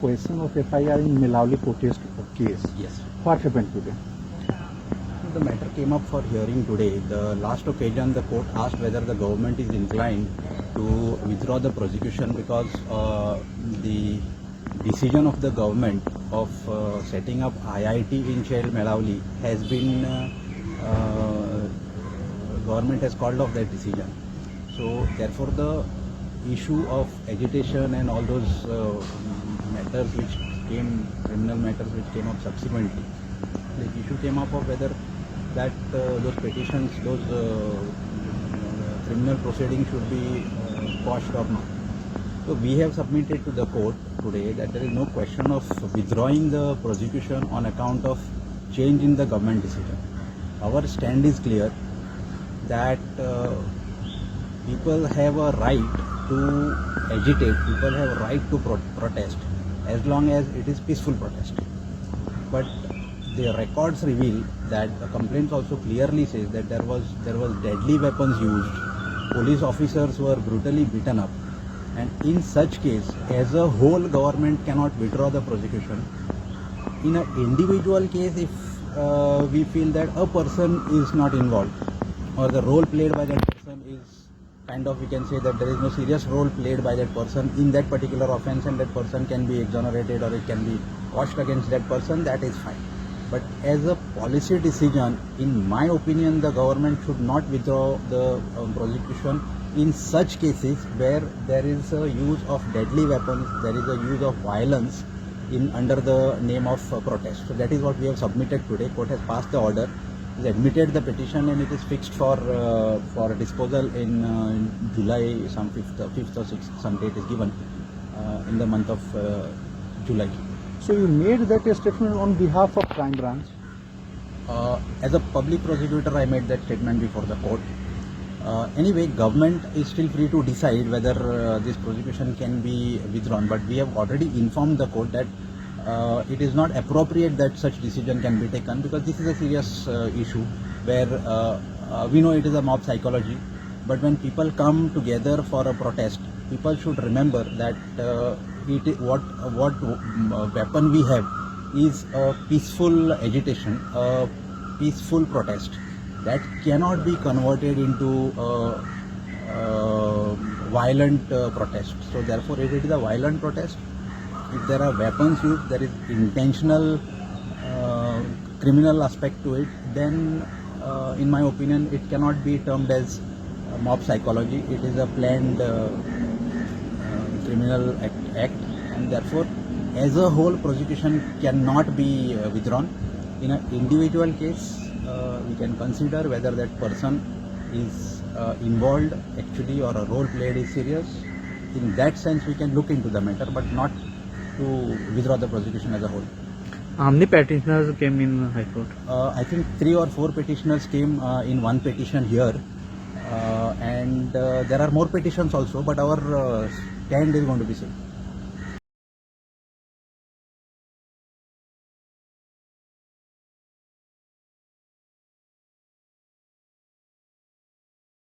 question of FIR in Milavli protest case. Yes. What happened today? The matter came up for hearing today. The last occasion the court asked whether the government is inclined to withdraw the prosecution because the decision of the government of setting up IIT in Shell Melavli has been, government has called off that decision. So therefore the issue of agitation and all those matters which came, criminal matters which came up subsequently, the issue came up of whether that those petitions, those criminal proceedings should be quashed or not. So we have submitted to the court today that there is no question of withdrawing the prosecution on account of change in the government decision. Our stand is clear that people have a right to agitate, people have a right to protest as long as it is peaceful protest. But the records reveal that the complaints also clearly says that there was deadly weapons used, police officers were brutally beaten up, and in such case, as a whole, government cannot withdraw the prosecution. In an individual case, if we feel that a person is not involved, or the role played by that person is kind of, we can say that there is no serious role played by that person in that particular offence, and that person can be exonerated or it can be quashed against that person, that is fine. But as a policy decision, in my opinion, the government should not withdraw the prosecution in such cases where there is a use of deadly weapons, there is a use of violence in under the name of protest. So that is what we have submitted today. Court has passed the order, has admitted the petition, and it is fixed for disposal in July, some 5th or 6th, some date is given in the month of July. So you made that statement on behalf of Crime Branch? As a public prosecutor, I made that statement before the court. Anyway, government is still free to decide whether this prosecution can be withdrawn, but we have already informed the court that it is not appropriate that such decision can be taken, because this is a serious issue where we know it is a mob psychology, but when people come together for a protest, people should remember that what weapon we have is a peaceful agitation, a peaceful protest that cannot be converted into violent protest. So therefore, if it is a violent protest, if there are weapons used, there is intentional criminal aspect to it, then in my opinion it cannot be termed as mob psychology. It is a planned criminal act, and therefore as a whole prosecution cannot be withdrawn. In an individual case, we can consider whether that person is involved actually or a role played is serious. In that sense we can look into the matter, but not to withdraw the prosecution as a whole. How many petitioners came in High Court? I think 3 or 4 petitioners came in one petition here, and there are more petitions also, but our stand is going to be same.